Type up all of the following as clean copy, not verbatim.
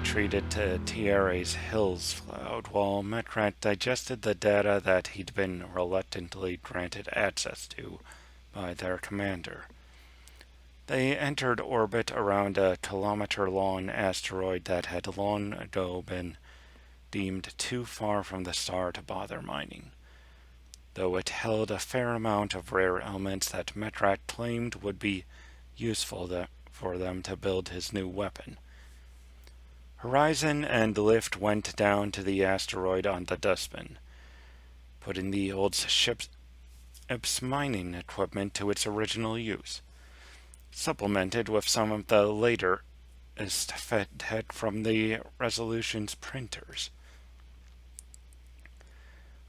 retreated to Tierre's Hills cloud while MechRat digested the data that he'd been reluctantly granted access to by their commander. They entered orbit around a kilometer-long asteroid that had long ago been deemed too far from the star to bother mining, though it held a fair amount of rare elements that MechRat claimed would be useful for them to build his new weapon. Horizon and Lift went down to the asteroid on the dustbin, putting the old ship's mining equipment to its original use, supplemented with some of the latest tech from the Resolution's printers.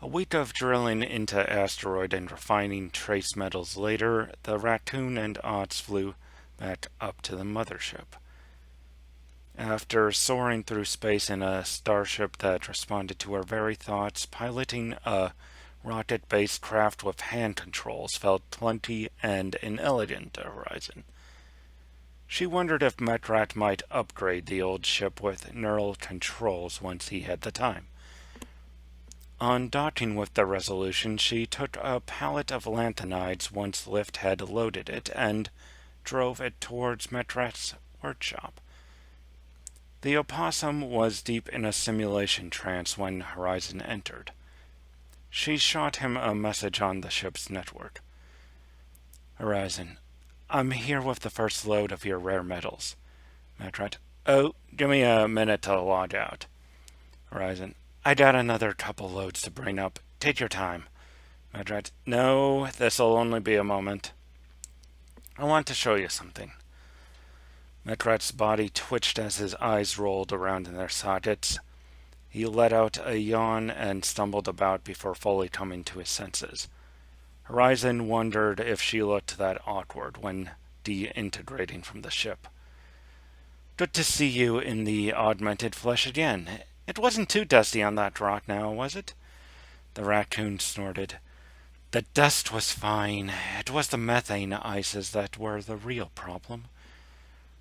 A week of drilling into asteroid and refining trace metals later, the Raccoon and Ots flew back up to the mothership. After soaring through space in a starship that responded to her very thoughts, piloting a rocket-based craft with hand controls felt clunky and inelegant to Horizon. She wondered if MechRat might upgrade the old ship with neural controls once he had the time. On docking with the Resolution, she took a pallet of lanthanides once Lift had loaded it and drove it towards MechRat's workshop. The opossum was deep in a simulation trance when Horizon entered. She shot him a message on the ship's network. Horizon, I'm here with the first load of your rare metals. MechRat, oh, give me a minute to log out. Horizon, I got another couple loads to bring up. Take your time. MechRat, no, this'll only be a moment. I want to show you something. MechRat's body twitched as his eyes rolled around in their sockets. He let out a yawn and stumbled about before fully coming to his senses. Horizon wondered if she looked that awkward when de-integrating from the ship. Good to see you in the augmented flesh again. It wasn't too dusty on that rock now, was it? The raccoon snorted. The dust was fine. It was the methane ices that were the real problem.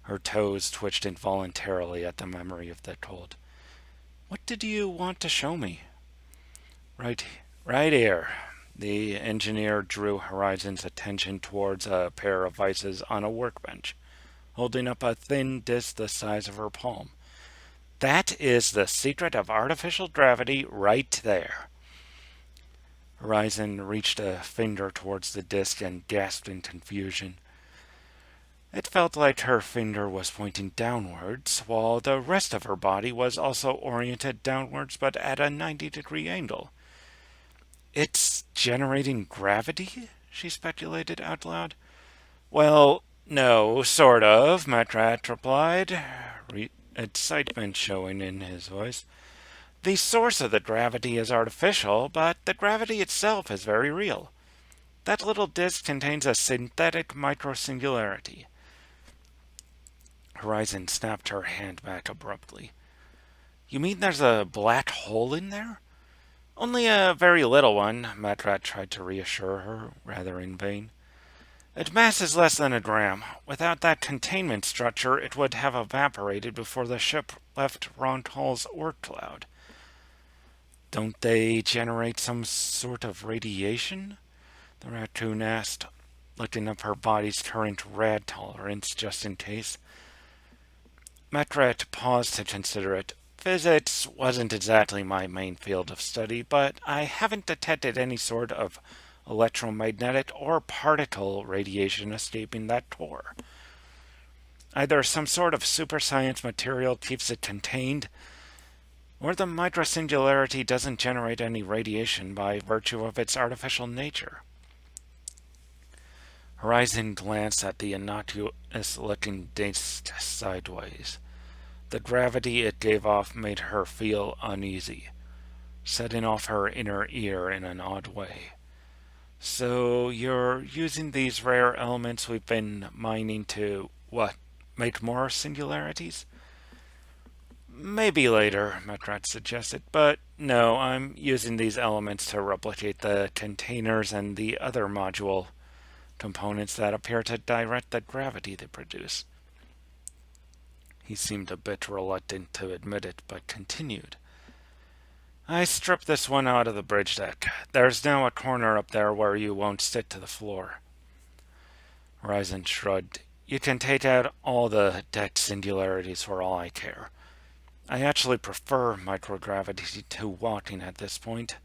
Her toes twitched involuntarily at the memory of the cold. What did you want to show me? Right here. The engineer drew Horizon's attention towards a pair of vices on a workbench, holding up a thin disc the size of her palm. That is the secret of artificial gravity right there. Horizon reached a finger towards the disc and gasped in confusion. It felt like her finger was pointing downwards, while the rest of her body was also oriented downwards but at a 90-degree angle. It's generating gravity? She speculated out loud. Well, no, sort of, MechRat replied, excitement showing in his voice. The source of the gravity is artificial, but the gravity itself is very real. That little disk contains a synthetic microsingularity. Horizon snapped her hand back abruptly. You mean there's a black hole in there? Only a very little one, MechRat tried to reassure her, rather in vain. Its mass is less than a gram. Without that containment structure, it would have evaporated before the ship left Rontal's Oort cloud. Don't they generate some sort of radiation? The raccoon asked, looking up her body's current rad tolerance just in case. MechRat paused to consider it. Physics wasn't exactly my main field of study, but I haven't detected any sort of electromagnetic or particle radiation escaping that core. Either some sort of super science material keeps it contained, or the microsingularity doesn't generate any radiation by virtue of its artificial nature. Horizon glanced at the innocuous-looking disc sideways. The gravity it gave off made her feel uneasy, setting off her inner ear in an odd way. So you're using these rare elements we've been mining to, what, make more singularities? Maybe later, MechRat suggested, but no, I'm using these elements to replicate the containers and the other module components that appear to direct the gravity they produce. He seemed a bit reluctant to admit it, but continued. I stripped this one out of the bridge deck. There's now a corner up there where you won't stick to the floor. Horizon shrugged. You can take out all the deck singularities for all I care. I actually prefer microgravity to walking at this point.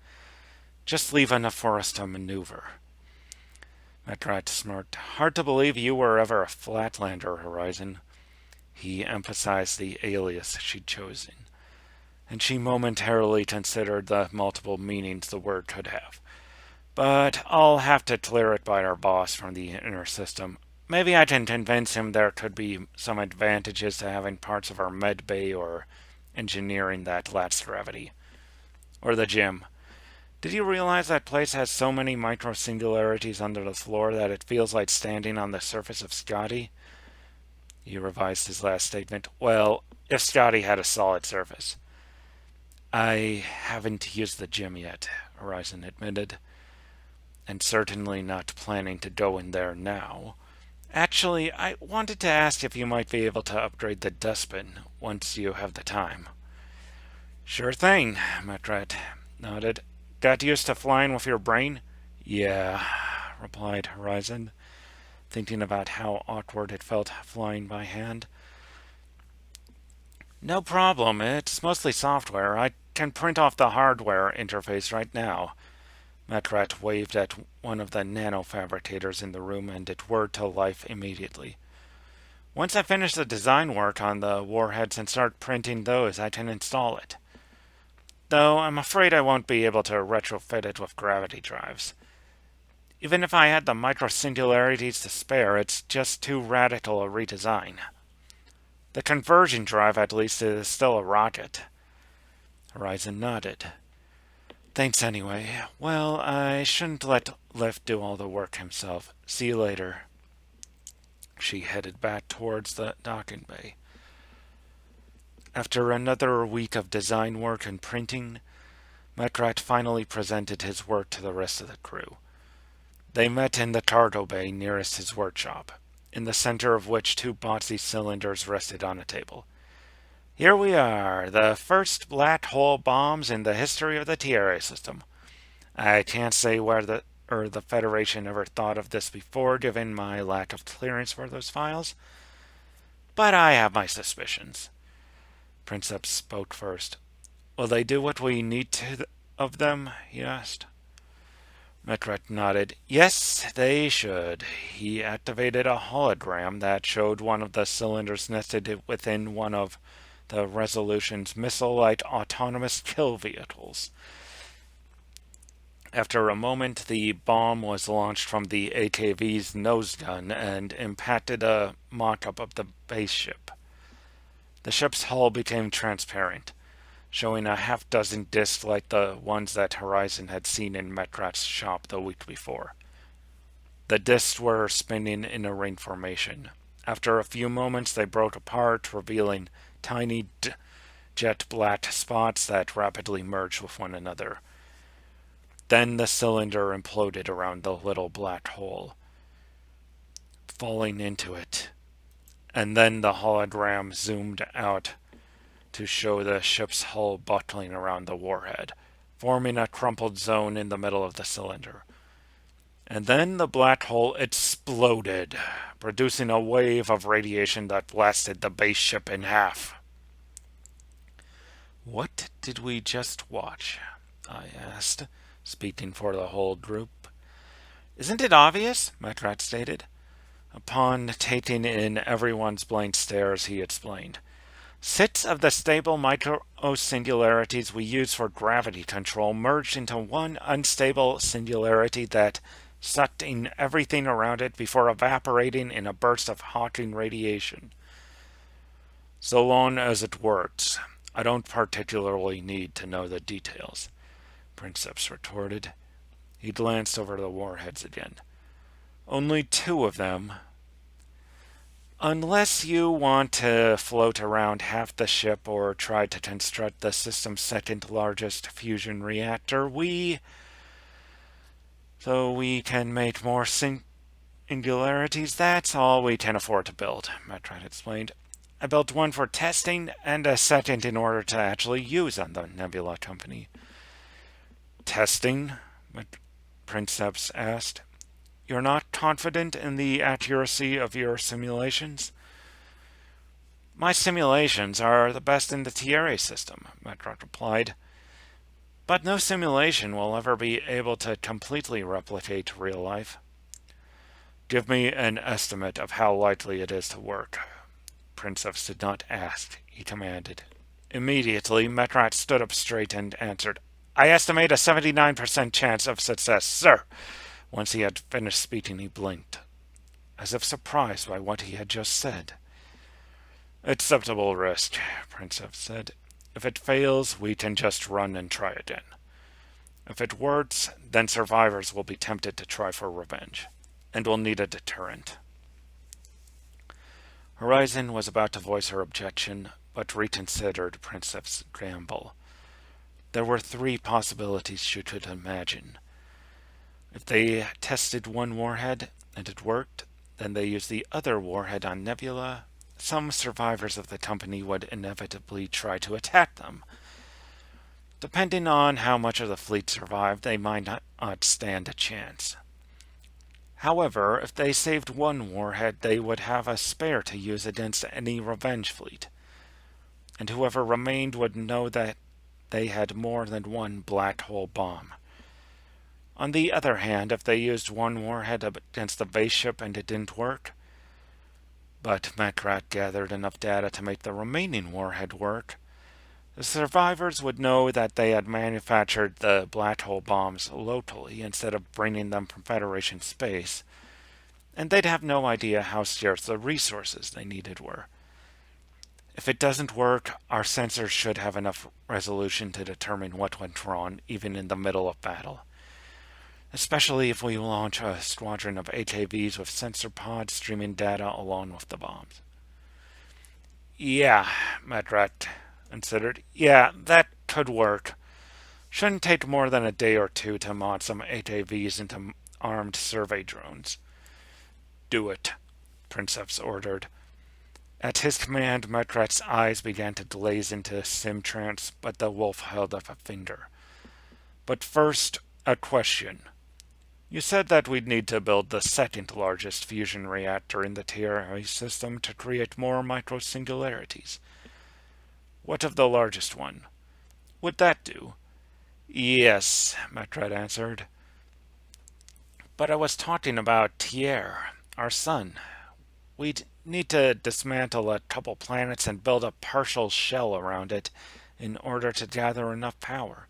Just leave enough for us to maneuver. MechRat smirked. Hard to believe you were ever a flatlander, Horizon. He emphasized the alias she'd chosen, and she momentarily considered the multiple meanings the word could have. But I'll have to clear it by our boss from the inner system. Maybe I can convince him there could be some advantages to having parts of our med bay or engineering that lacks gravity. Or the gym. Did you realize that place has so many micro-singularities under the floor that it feels like standing on the surface of Scotty? He revised his last statement. Well, if Scotty had a solid surface. I haven't used the gym yet, Horizon admitted, and certainly not planning to go in there now. Actually, I wanted to ask if you might be able to upgrade the dustbin once you have the time. Sure thing, MechRat nodded. Got used to flying with your brain? Yeah, replied Horizon, thinking about how awkward it felt flying by hand. No problem, it's mostly software. I can print off the hardware interface right now. MechRat waved at one of the nanofabricators in the room and it whirred to life immediately. Once I finish the design work on the warheads and start printing those, I can install it. Though I'm afraid I won't be able to retrofit it with gravity drives. Even if I had the microsingularities to spare, it's just too radical a redesign. The conversion drive, at least, is still a rocket. Horizon nodded. Thanks anyway. Well, I shouldn't let Lift do all the work himself. See you later. She headed back towards the docking bay. After another week of design work and printing, MechRat finally presented his work to the rest of the crew. They met in the cargo bay nearest his workshop, in the center of which two boxy cylinders rested on a table. Here we are, the first black hole bombs in the history of the TRA system. I can't say where the Federation ever thought of this before, given my lack of clearance for those files, but I have my suspicions. Princeps spoke first. Will they do what we need to of them? He asked. MechRat nodded. Yes, they should. He activated a hologram that showed one of the cylinders nested within one of the Resolution's missile-like autonomous kill vehicles. After a moment, the bomb was launched from the AKV's nose gun and impacted a mock-up of the base ship. The ship's hull became transparent, showing a half-dozen discs like the ones that Horizon had seen in MechRat's shop the week before. The discs were spinning in a ring formation. After a few moments, they broke apart, revealing tiny jet-black spots that rapidly merged with one another. Then the cylinder imploded around the little black hole, falling into it. And then the hologram zoomed out to show the ship's hull buckling around the warhead, forming a crumpled zone in the middle of the cylinder. And then the black hole exploded, producing a wave of radiation that blasted the base ship in half. What did we just watch? I asked, speaking for the whole group. Isn't it obvious? MechRat stated. Upon taking in everyone's blank stares, he explained. 6 of the stable micro-singularities we use for gravity control merged into one unstable singularity that sucked in everything around it before evaporating in a burst of Hawking radiation. So long as it works, I don't particularly need to know the details, Princeps retorted. He glanced over the warheads again. Only 2 of them. Unless you want to float around half the ship or try to construct the system's second largest fusion reactor, so we can make more singularities, that's all we can afford to build, MechRat explained. I built one for testing and a second in order to actually use on the Nebula Company. Testing? Princeps asked. You're not confident in the accuracy of your simulations? My simulations are the best in the TRA system, MechRat replied. But no simulation will ever be able to completely replicate real life. Give me an estimate of how likely it is to work. Princeps did not ask, he commanded. Immediately, MechRat stood up straight and answered, I estimate a 79% chance of success, sir. Once he had finished speaking, he blinked, as if surprised by what he had just said. Acceptable risk, Princeps said. If it fails, we can just run and try again. If it works, then survivors will be tempted to try for revenge, and will need a deterrent. Horizon was about to voice her objection, but reconsidered Princeps' gamble. There were 3 possibilities she could imagine. If they tested one warhead and it worked, then they used the other warhead on Nebula. Some survivors of the company would inevitably try to attack them. Depending on how much of the fleet survived, they might not stand a chance. However, if they saved one warhead, they would have a spare to use against any revenge fleet. And whoever remained would know that they had more than one black hole bomb. On the other hand, if they used one warhead against the base ship and it didn't work, but MechRat gathered enough data to make the remaining warhead work, the survivors would know that they had manufactured the black hole bombs locally instead of bringing them from Federation space, and they'd have no idea how scarce the resources they needed were. If it doesn't work, our sensors should have enough resolution to determine what went wrong, even in the middle of battle. Especially if we launch a squadron of AKVs with sensor pods streaming data along with the bombs. Yeah, MechRat considered. Yeah, that could work. Shouldn't take more than a day or 2 to mod some AKVs into armed survey drones. Do it, Princeps ordered. At his command, MechRat's eyes began to glaze into sim trance, but the wolf held up a finger. But first, a question. You said that we'd need to build the second largest fusion reactor in the TRA system to create more microsingularities. What of the largest one? Would that do? Yes, MechRat answered. But I was talking about Tier, our sun. We'd need to dismantle a couple planets and build a partial shell around it in order to gather enough power.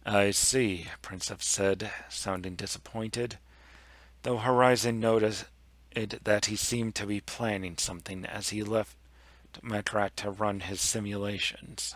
I see, Princeps said, sounding disappointed, though Horizon noticed that he seemed to be planning something as he left MechRat to run his simulations.